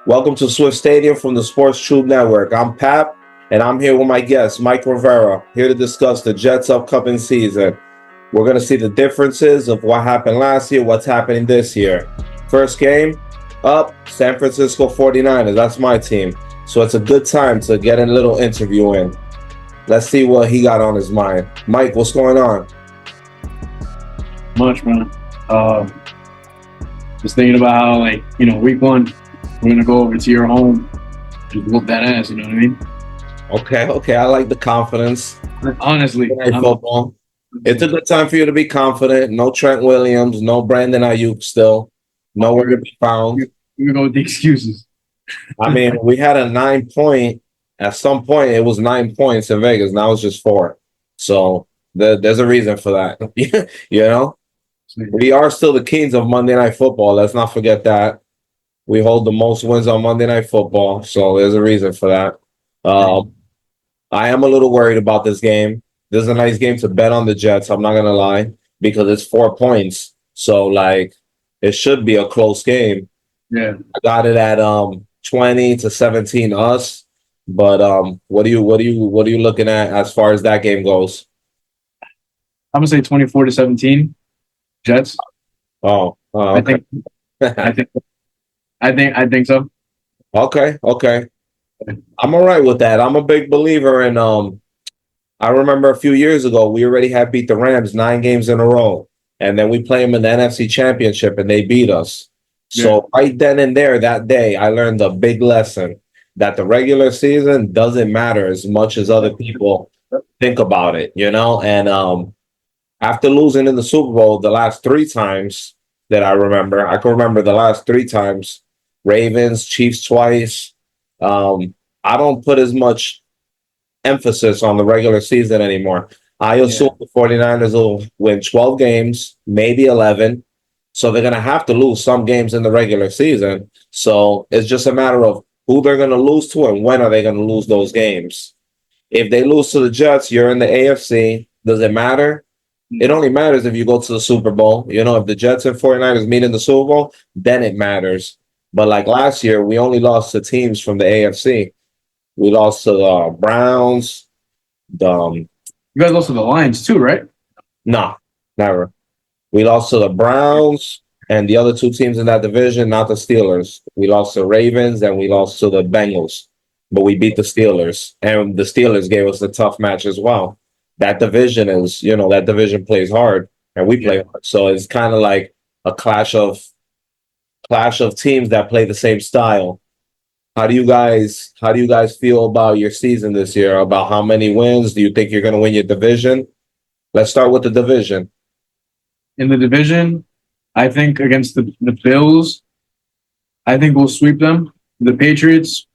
Welcome to Swift Stadium from the Sports Tube Network. I'm Pap, and I'm here with my guest, Mike Rivera, here to discuss the Jets' upcoming season. We're going to see the differences of what happened last year, what's happening this year. First game up, San Francisco 49ers. That's my team. So it's a good time to get a little interview in. Let's see what he got on his mind. Mike, what's going on? Much, man. Just thinking about how, week one, we're gonna go over to your home, just whoop that ass. You know what I mean? Okay. I like the confidence. Honestly, Football. It's a good time for you to be confident. No Trent Williams, no Brandon Ayuk still. Nowhere to be found. we're gonna go with the excuses. I mean, we had a 9 point. At some point, it was 9 points in Vegas. Now it's just 4. So there's a reason for that. You know, we are still the kings of Monday Night Football. Let's not forget that. We hold the most wins on Monday Night Football. So there's a reason for that. I am a little worried about this game. This is a nice game to bet on the Jets. I'm not gonna lie, because it's 4 points. So like, it should be a close game. Yeah, I got it at 20-17 us. But what are you looking at as far as that game goes? I'm gonna say 24-17, Jets. Oh, okay. I think, I think so. Okay. I'm all right with that. I'm a big believer in I remember a few years ago we already had beat the Rams 9 games in a row, and then we play them in the NFC Championship and they beat us. So right then and there that day, I learned a big lesson that the regular season doesn't matter as much as other people think about it, you know? And after losing in the Super Bowl the last 3 times that I can remember the last 3 times, Ravens, Chiefs twice. I don't put as much emphasis on the regular season anymore. I assume the 49ers will win 12 games, maybe 11. So they're going to have to lose some games in the regular season. So it's just a matter of who they're going to lose to and when are they going to lose those games. If they lose to the Jets, you're in the AFC. Does it matter? It only matters if you go to the Super Bowl. You know, if the Jets and 49ers meet in the Super Bowl, then it matters. But like last year, we only lost to teams from the AFC. We lost to the Browns. You guys lost to the Lions too, right? No, never. We lost to the Browns and the other 2 teams in that division, not the Steelers. We lost to Ravens and we lost to the Bengals, but we beat the Steelers, and the Steelers gave us a tough match as well. That division that division plays hard, and we play hard. So it's kind of like a clash of teams that play the same style. How do you guys feel about your season this year? About how many wins? Do you think you're going to win your division? Let's start with the division. In the division, I think against the Bills, I think we'll sweep them. The Patriots,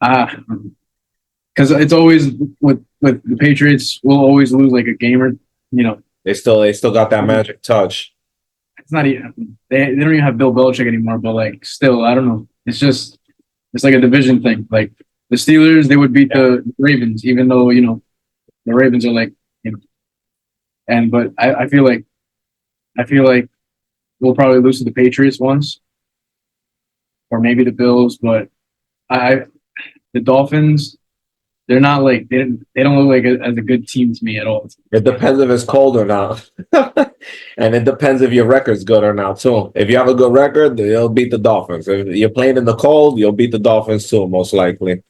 because it's always with the Patriots, we'll always lose like a game or They still got that magic touch. it's not even they don't even have Bill Belichick anymore, but like still, I don't know. It's like a division thing. Like the Steelers, they would beat the Ravens, even though the Ravens are like but I feel like we'll probably lose to the Patriots once, or maybe the Bills, but I the Dolphins. They're not like they don't look like as a good team to me at all. It depends if it's cold or not. And it depends if your record's good or not, too. If you have a good record, you'll beat the Dolphins. If you're playing in the cold, you'll beat the Dolphins, too, most likely.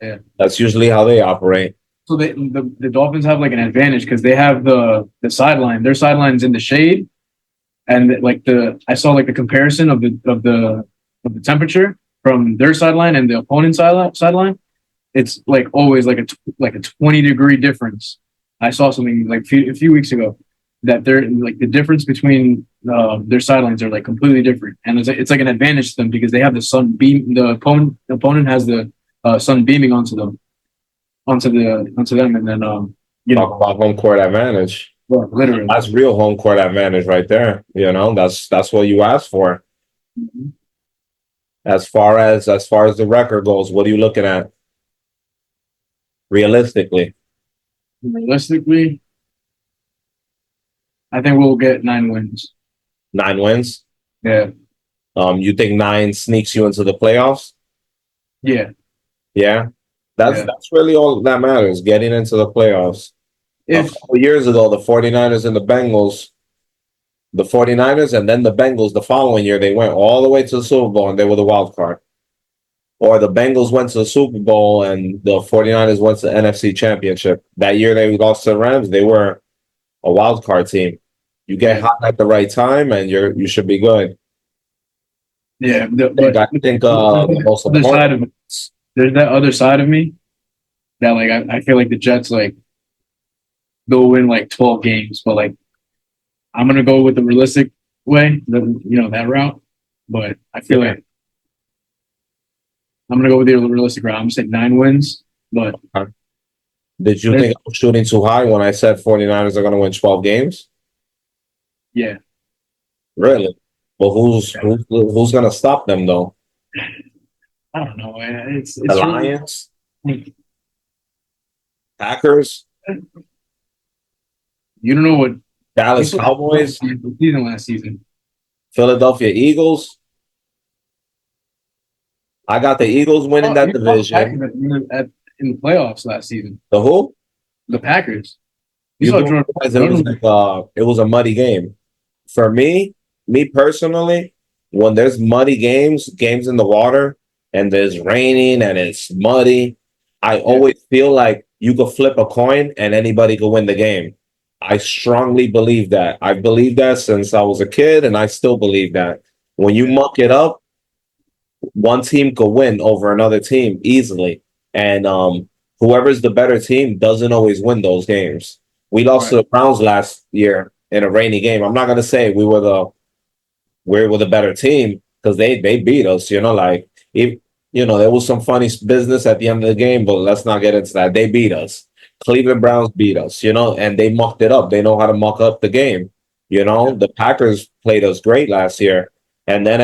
Yeah. That's usually how they operate. So the Dolphins have like an advantage because they have the sideline. Their sideline's in the shade, and like I saw like the comparison of the temperature from their sideline and the opponent's sideline. It's like always like a 20-degree difference. I saw something like a few weeks ago that they're like the difference between their sidelines are like completely different, and it's like an advantage to them because they have the sun beam. The opponent has the sun beaming onto them, and then Talk about home court advantage. well, literally. That's real home court advantage right there. That's what you asked for. Mhm. As far as the record goes, what are you looking at? Realistically. Realistically, I think we'll get 9 wins. 9 wins. Yeah, You think 9 sneaks you into the playoffs? Yeah. Yeah. Yeah. That's really all that matters, getting into the playoffs. A If couple years ago, the 49ers and the Bengals, the 49ers and then the Bengals the following year, they went all the way to the Super Bowl and they were the wild card. Or the Bengals went to the Super Bowl and the 49ers went to the NFC Championship. That year they lost to the Rams, they were a wild card team. You get yeah, hot at the right time and you should be good. yeah, think but I think there's the most the other side important of it. There's that other side of me that like I feel like the Jets like they'll win like 12 games, but like I'm gonna go with the realistic way, that route. But I feel like I'm gonna go with the realistic route. I'm gonna say 9 wins, but did you there's think I was shooting too high when I said 49ers are going to win 12 games? yeah, Really? But who's going to stop them though? I don't know. The It's really Lions, Packers, you don't know what you Dallas saw Cowboys, the season last season. Philadelphia Eagles. I got the Eagles winning Oh, that you saw the division. Packers in the playoffs last season. The who? The Packers. You You saw do Jordan. realize it was like it was a muddy game. For me personally, when there's muddy games in the water, and there's raining and it's muddy, I Yeah, always feel like you could flip a coin and anybody could win the game. I strongly believe that. I believe that since I was a kid, and I still believe that. When you yeah, muck it up, one team could win over another team easily. And whoever's the better team doesn't always win those games. We lost to right. the Browns last year in a rainy game. I'm not gonna say we were the better team because they beat us. Like if there was some funny business at the end of the game, but let's not get into that. They beat us. Cleveland Browns beat us, and they mucked it up. They know how to muck up the game. Yeah, The Packers played us great last year. And then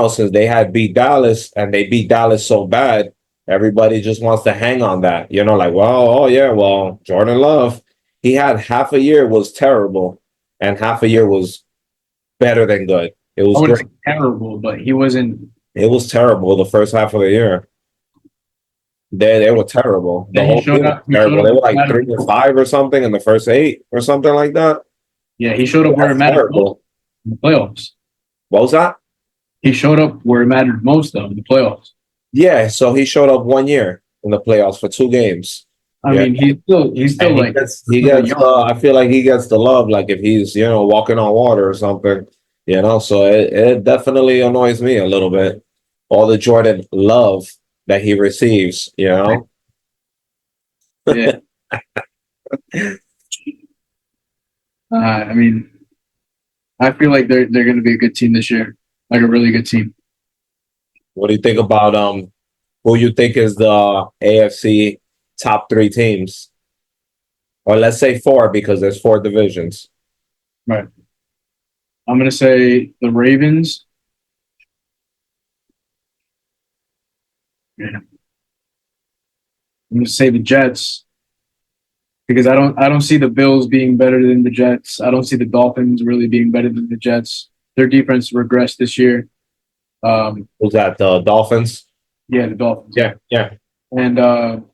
since they had beat Dallas and they beat Dallas so bad, everybody just wants to hang on that. Like, well, oh yeah, well, Jordan Love, he had half a year was terrible and half a year was better than good. It I was wouldn't great. say terrible, but he wasn't. It was terrible the first half of the year. They were terrible. The Yeah, he whole showed team was up. He showed terrible. up They where were it like mattered. 3-5 or something in the first 8 or something like that. Yeah, he showed up where it That's mattered most terrible. in the playoffs. What was that? He showed up where it mattered most, though, in the playoffs. Yeah, so he showed up 1 year in the playoffs for 2 games. I Yeah. mean, he's still And he like gets he really gets young. I feel like he gets the love like if he's walking on water or something, so it definitely annoys me a little bit, all the Jordan love that he receives. Yeah, I mean, I feel like they're going to be a good team this year, like a really good team. What do you think about who you think is the AFC top 3 teams? Or let's say 4 because there's 4 divisions. Right. I'm going to say the Ravens. Yeah. I'm going to say the Jets because I don't see the Bills being better than the Jets. I don't see the Dolphins really being better than the Jets. Their defense regressed this year. Who's that? The Dolphins? Yeah, the Dolphins. Yeah, yeah. And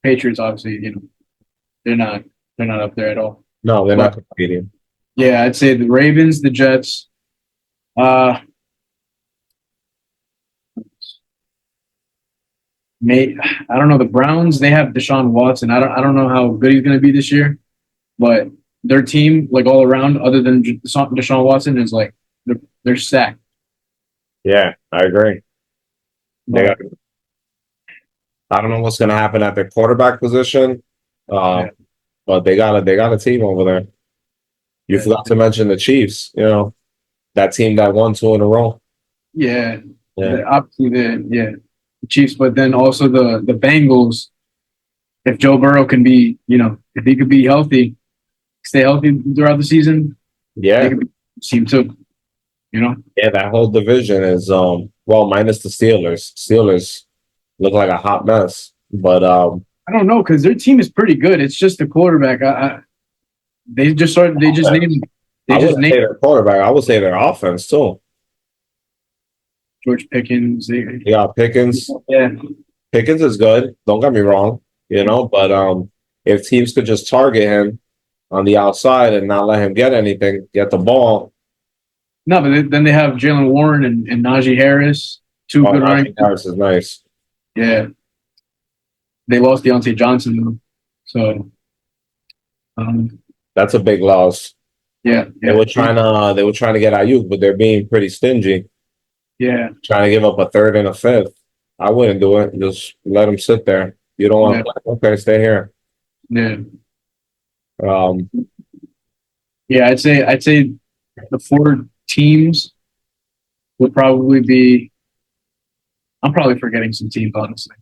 Patriots, obviously, they're not they're not up there at all. No, they're not But competing. yeah, I'd say the Ravens, the Jets. Uh, may I don't know the Browns. They have Deshaun Watson. I don't know how good he's going to be this year, but their team, like all around, other than Deshaun Watson, is like they're stacked. Yeah, I agree. They got, But I don't know what's going to happen at their quarterback position, uh, yeah, but they got a team over there. You yeah, forgot to mention the Chiefs. That team that won 2 in a row. yeah. Yeah, Obviously the Chiefs, but then also the Bengals. If Joe Burrow can be, if he could be healthy, stay healthy throughout the season, they yeah, could be a team too. You know, yeah. That whole division is well, minus the Steelers. Steelers look like a hot mess, but I don't know because their team is pretty good. It's just the quarterback. They just started. They just offense. named. They I just wouldn't named say their quarterback. I would say their offense too. George Pickens. You got Pickens. Yeah, Pickens is good. Don't get me wrong, but if teams could just target him on the outside and not let him get anything, get the ball. no, but then they have Jalen Warren and Najee Harris, two good running. Harris is nice. Yeah, they lost Deontay Johnson though, so That's a big loss. yeah, They were trying to get Ayuk, but they're being pretty stingy. yeah, Trying to give up a third and a fifth. I wouldn't do it. Just let him sit there. You don't want to play. Okay, stay here. yeah. Um, Yeah, I'd say the four teams would probably be. I'm probably forgetting some teams, honestly,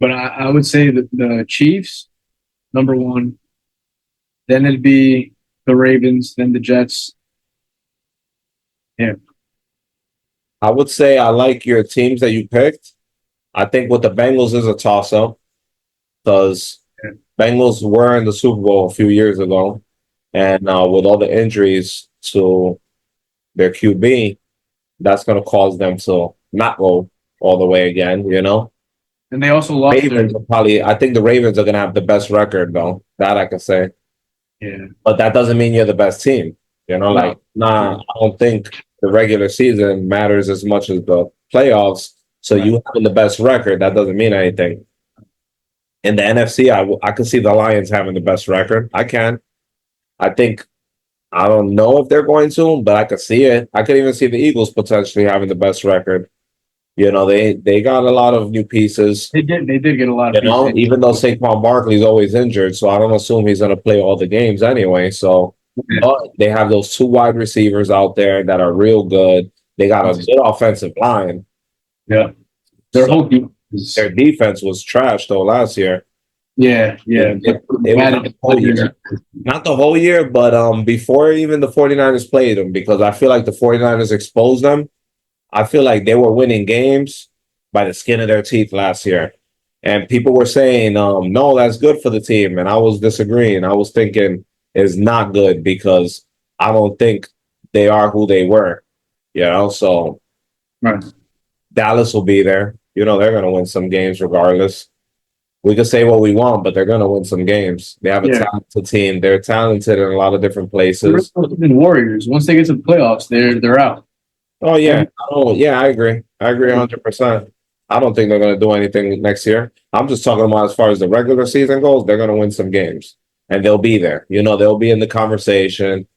but I would say that the Chiefs, number one. Then it'd be the Ravens, then the Jets. Yeah, I would say I like your teams that you picked. I think with the Bengals is a toss up because Bengals were in the Super Bowl a few years ago, and with all the injuries to their QB, that's going to cause them to not go all the way again. and they also lost Ravens are probably. I think the Ravens are going to have the best record, though. That I can say. Yeah, But that doesn't mean you're the best team. I don't think the regular season matters as much as the playoffs. So you having the best record, that doesn't mean anything. In the NFC, I can see the Lions having the best record. I can. I think I don't know if they're going to, but I could see it. I could even see the Eagles potentially having the best record. They got a lot of new pieces. they did get a lot of pieces. Even though Saquon Barkley's always injured, so I don't assume he's going to play all the games anyway. So but they have those two wide receivers out there that are real good. They got a good offensive line. Yeah, Their defense was trash though last year. Yeah. It was not the whole year. Not the whole year, but before even the 49ers played them, because I feel like the 49ers exposed them. I feel like they were winning games by the skin of their teeth last year. And people were saying, no, that's good for the team. And I was disagreeing. I was thinking it's not good because I don't think they are who they were. So Right. Dallas will be there. They're going to win some games regardless. We could say what we want, but they're going to win some games. They have a talented team. They're talented in a lot of different places. Even Warriors, once they get to the playoffs, they're out. Oh, yeah. I agree. I agree 100%. I don't think they're going to do anything next year. I'm just talking about as far as the regular season goes, they're going to win some games. And they'll be there. They'll be in the conversation,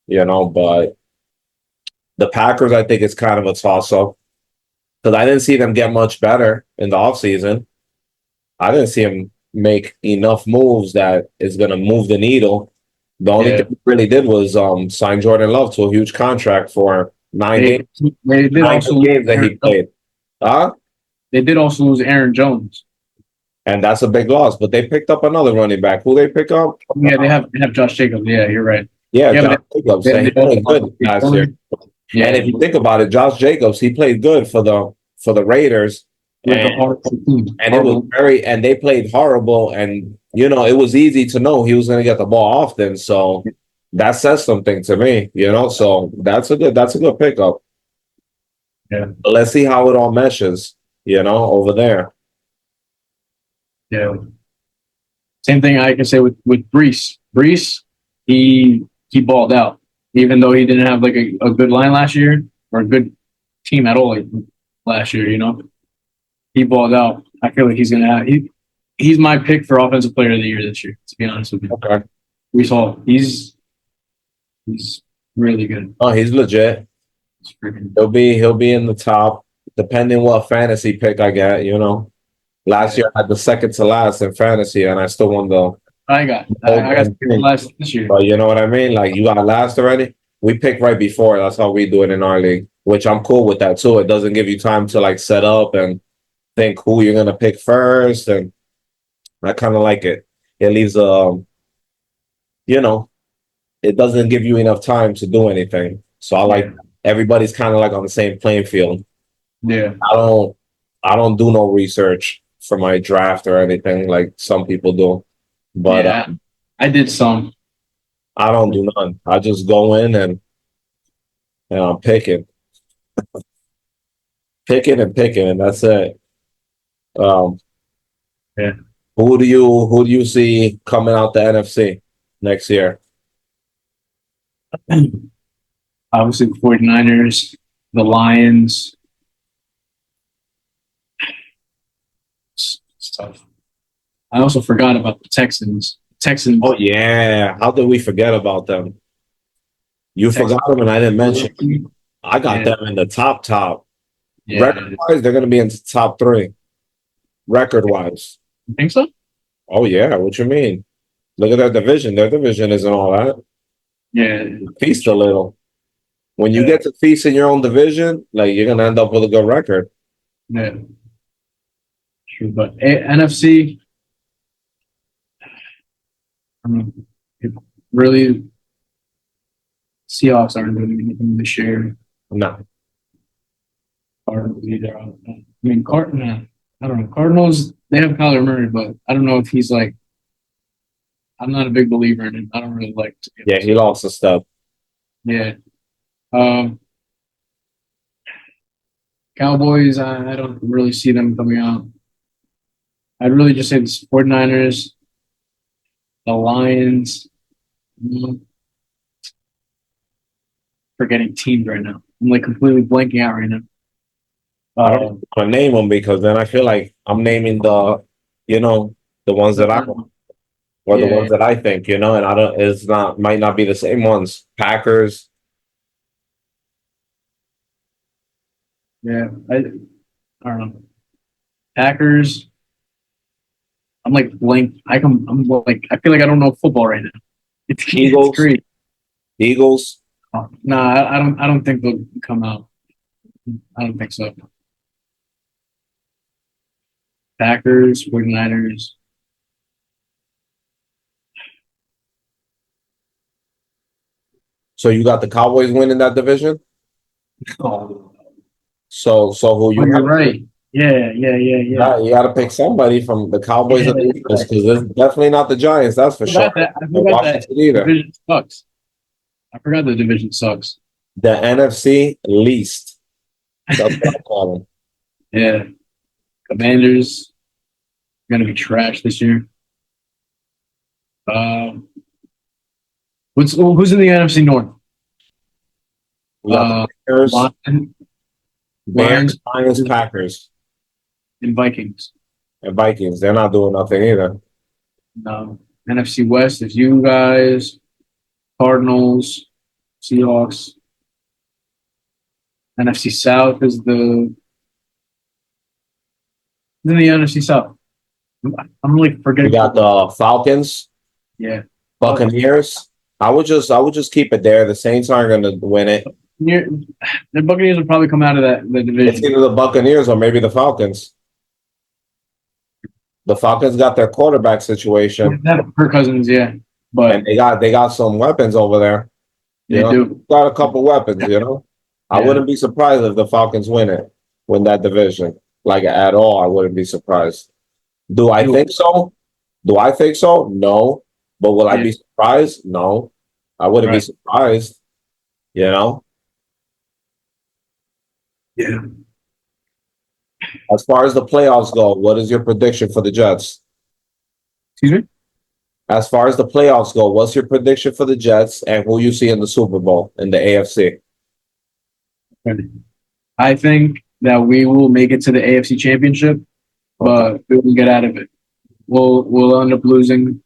but the Packers, I think, is kind of a toss-up because I didn't see them get much better in the offseason. I didn't see them make enough moves that is going to move the needle. The only thing they really did was sign Jordan Love to a huge contract for 9 games. They did also games that he played. They did also lose Aaron Jones. And that's a big loss. But they picked up another running back. Who they pick up? Yeah, they have Josh Jacobs. Yeah, you're right. Yeah, Josh Jacobs. He played good last year. Yeah. And if you think about it, Josh Jacobs, he played good for the Raiders. And it was and they played horrible. And it was easy to know he was going to get the ball often. So that says something to me, So that's a good pickup. Yeah. But let's see how it all meshes, over there. Yeah. Same thing I can say with Brees. Brees, he balled out, even though he didn't have like a good line last year or a good team at all last year. He balled out. I feel like he's my pick for offensive player of the year this year. To be honest with you, Okay. Brees Hall, he's really good. Oh, he's legit. He'll be in the top, depending what fantasy pick I get. Last year I had the second to last in fantasy, and I still won the. I got last this year. But you know what I mean? Like you got last already. We pick right before. That's how we do it in our league, which I'm cool with that too. It doesn't give you time to like set up and think who you're gonna pick first, and I kind of like it. It leaves it doesn't give you enough time to do anything. So I like everybody's kind of like on the same playing field. Yeah, I don't do no research for my draft or anything like some people do, but I did some. I don't do none. I just go in and I'm picking. picking and that's it. Um, Yeah. who do you see coming out the NFC next year? Obviously, the 49ers, the Lions. It's tough. I also forgot about the Texans. Texans. Oh yeah, how did we forget about them? You Texans. forgot them, and I didn't mention. I got Yeah. them in the top. Yeah. Record wise, they're going to be in the top three. Record wise. You think so? Oh yeah, what you mean? Look at their division. Their division isn't all that. Yeah. Feast a little. When you Yeah. get to feast in your own division, like you're gonna end up with a good record. Yeah. True. But NFC, I mean, it really, Seahawks aren't doing anything this year. No. Cardinals either. I mean, I don't know. Cardinals, they have Kyler Murray, but I don't know if he's like, I'm not a big believer in him. I don't really like to be Yeah, honest. he lost the stuff. Yeah. Um, Cowboys, I don't really see them coming out. I'd really just say the 49ers, the Lions. mm, Forgetting teams right now. I'm like completely blanking out right now. I don't want to name them because then I feel like I'm naming the ones that I want or the Yeah, ones that I think, and I don't. It's not might not be the same ones. Packers. yeah. I don't know. Packers. I'm like blank. I'm like I feel like I don't know football right now. It's Eagles. great. Eagles. No, I don't think they'll come out. I don't think so. Packers, 49ers. So you got the Cowboys winning that division. Oh, So who you you're got? right. Yeah. You got to pick somebody from the Cowboys Yeah, and the you're Eagles right. because it's definitely not the Giants. That's for sure. I And forgot that Washington either. division sucks. I forgot the division sucks. The NFC least. That's what I call them. Yeah. Commanders gonna be trash this year. Um, who's in the NFC North? We got Uh, the Bears, Lions Lions, Packers, and Vikings. and Vikings. They're not doing nothing either. NFC West is you guys, Cardinals, Seahawks. NFC South is in the NFC South. I'm like We forgetting. got the Falcons, Yeah. Buccaneers. I would just keep it there. The Saints aren't going to win it. The Buccaneers will probably come out of the It's division. either the Buccaneers or maybe the Falcons. The Falcons got their quarterback situation, Kirk Cousins, yeah. But and they got some weapons over there. they do. Got a couple weapons. I Yeah. wouldn't be surprised if the Falcons win that division. Like at all, I wouldn't be surprised. Do I think so? Do I think so? No. But will I Yeah. be surprised? No. I wouldn't be Right. surprised. You know? Yeah. As far as the playoffs go, what is your prediction for the Jets? Excuse me? As far as the playoffs go, what's your prediction for the Jets and who you see in the Super Bowl in the AFC? I think that we will make it to the AFC Championship, but we will get out of it. We'll end up losing.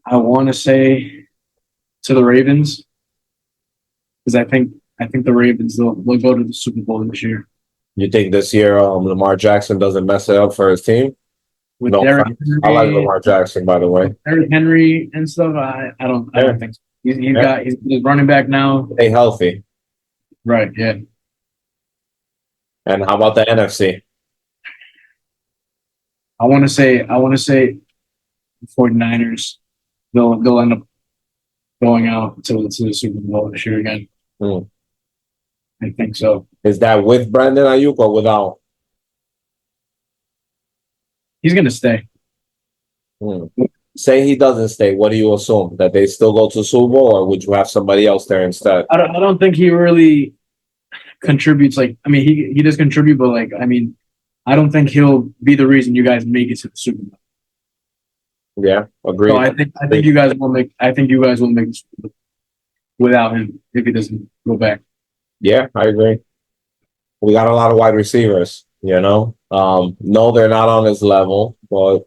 I want to say to the Ravens because I think the Ravens will go to the Super Bowl this year You think this year Lamar Jackson doesn't mess it up for his team? with No, Derrick I like Henry, Lamar Jackson, by the way. Derrick Henry and stuff. I don't think so. He's running back now. Stay healthy. Right. Yeah. And how about the NFC? I want to say the 49ers. They'll end up going out to the Super Bowl this year again. Hmm. I think so. Is that with Brandon Ayuk or without? He's gonna stay. Say he doesn't stay. What do you assume? That they still go to Super Bowl, or would you have somebody else there instead? I don't think he really. contributes. Like, I mean, he does contribute, but like, I mean, I don't think he'll be the reason you guys make it to the Super Bowl. Yeah, So agreed. I think you guys will make. I think you guys will make the Super Bowl without him if he doesn't go back. Yeah, I agree. We got a lot of wide receivers, you know. No, they're not on his level, but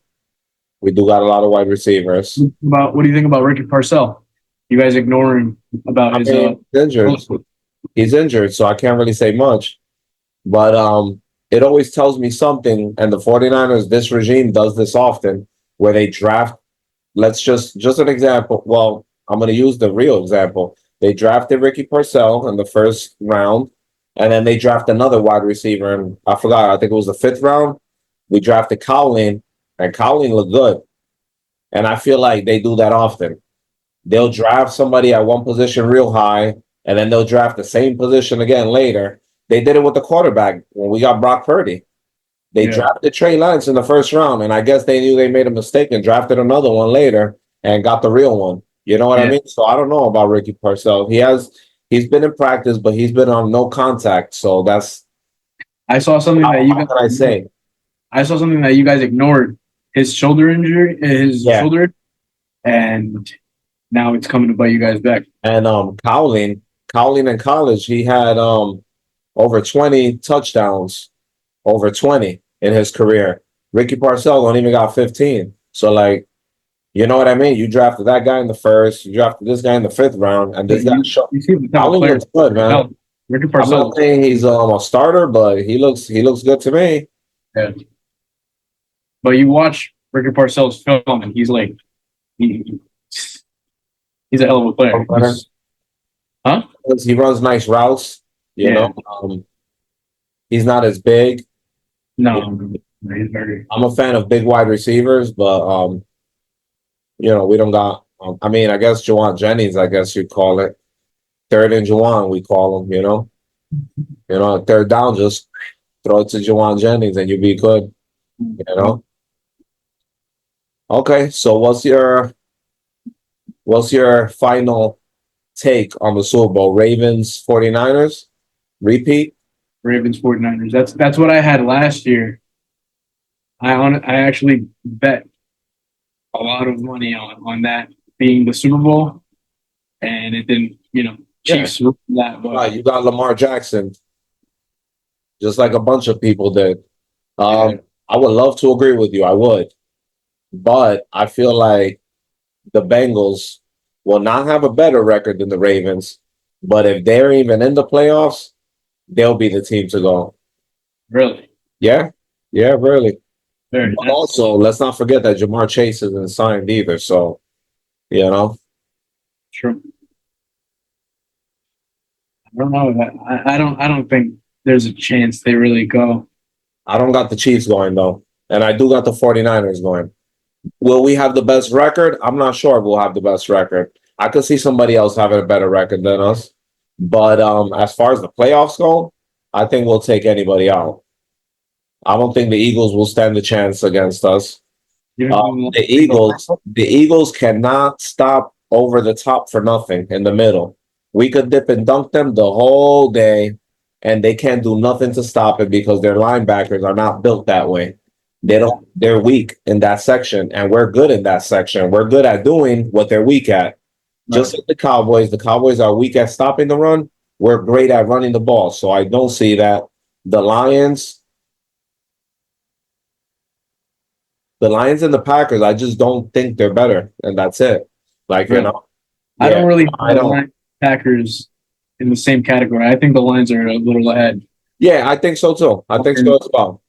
we do got a lot of wide receivers. About what do you think about Ricky Parcell? You guys ignoring about I his mean, he's injured. He's injured, so I can't really say much. But it always tells me something, and the 49ers, this regime does this often, where they draft, let's just an example. Well, I'm gonna use the real example. They drafted Ricky Parcell in the first round, and then they draft another wide receiver, and I forgot, I think it was the fifth round. We drafted Cowling, and Cowling looked good. And I feel like they do that often. They'll draft somebody at one position real high, and then they'll draft the same position again later. They did it with the quarterback when we got Brock Purdy. They drafted Trey Lance in the first round, and I guess they knew they made a mistake and drafted another one later and got the real one. You know what I mean? So I don't know about Ricky Parcell. He's been in practice, but he's been on no contact. So that's I saw something that you how guys. can I say? I saw something that you guys ignored. His shoulder injury, shoulder, and now it's coming to bite you guys back. And Cowling in college, he had over 20 touchdowns, over 20 in his career. Ricky Parcell don't even got 15. So like, you know what I mean? You drafted that guy in the first, you drafted this guy in the fifth round, and this guy You see the type of Cowling player- looks good, man. No, Ricky I'm Parcell. not saying he's a starter, but he looks good to me. Yeah. But you watch Ricky Parcell's film, and he's like, he's a hell of a player. Huh? He runs nice routes, you know. He's not as big. No, he's very. I'm a fan of big wide receivers, but you know, we don't got. I mean, I guess Juwan Jennings, I guess you'd call it third and Juwan. We call him, you know, third down, just throw it to Juwan Jennings, and you'll be good, you know. Okay, so what's your final take on the Super Bowl? Ravens 49ers repeat? Ravens 49ers. That's what I had last year. I actually bet a lot of money on that being the Super Bowl, and it didn't. Chiefs won that. But You got Lamar Jackson, just like a bunch of people did. I would love to agree with you. I would, but I feel like the Bengals will not have a better record than the Ravens. But if they're even in the playoffs, they'll be the team to go. Really? Yeah, really. Very But nice. also, let's not forget that Jamar Chase isn't signed either. So, you know, True. I don't know that. I don't think there's a chance they really go. I don't got the Chiefs going though, and I do got the 49ers going. Will we have the best record? I'm not sure if we'll have the best record. I could see somebody else having a better record than us. But as far as the playoffs go, I think we'll take anybody out. I don't think the Eagles will stand a chance against us. The Eagles cannot stop over the top for nothing in the middle. We could dip and dunk them the whole day, and they can't do nothing to stop it because their linebackers are not built that way. They're weak in that section, and we're good in that section. We're good at doing what they're weak at. Just like the Cowboys are weak at stopping the run. We're great at running the ball. So I don't see that. The Lions and the Packers, I just don't think they're better, and that's it. Like, you know, I don't really put the Lions Packers in the same category. I think the Lions are a little ahead. Yeah, I think so too. I think so as well.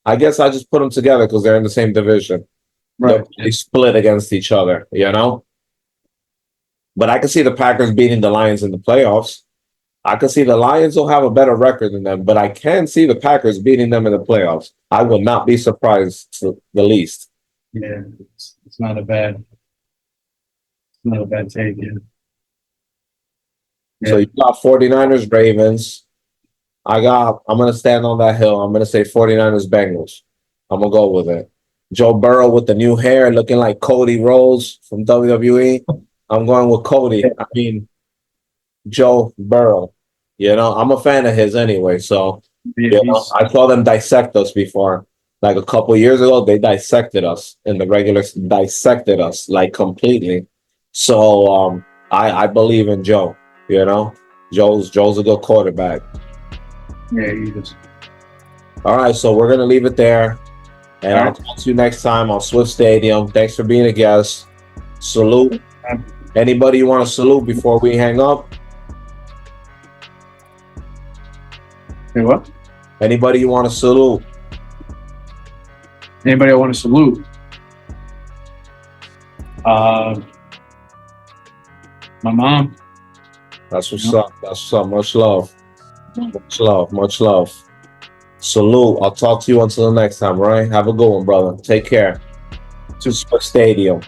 I guess I just put them together because they're in the same division. Right. They split against each other, you know? But I can see the Packers beating the Lions in the playoffs. I can see the Lions will have a better record than them, but I can see the Packers beating them in the playoffs. I would not be surprised to the least. Yeah, it's not a bad take. Yeah. So you got 49ers, Ravens. I'm going to stand on that hill. I'm going to say 49ers, Bengals. I'm going to go with it. Joe Burrow with the new hair looking like Cody Rhodes from WWE. I'm going with Cody. I mean, Joe Burrow. You know, I'm a fan of his anyway. So, Yeah, you know, I saw them dissect us before. Like a couple years ago, they dissected us in the regular, dissected us like completely. So, I believe in Joe. You know, Joe's a good quarterback. yeah, he is. All right, so we're gonna leave it there, and All I'll right. talk to you next time on Swift Stadium. Thanks for being a guest. Salute. Anybody you want to salute before we hang up? Hey, what? Anybody you want to salute? Anybody I want to salute? My mom. That's what's up. That's what's up. Much love. Much love. Much love. Salute. I'll talk to you until the next time, right? Have a good one, brother. Take care. To Swift Stadium.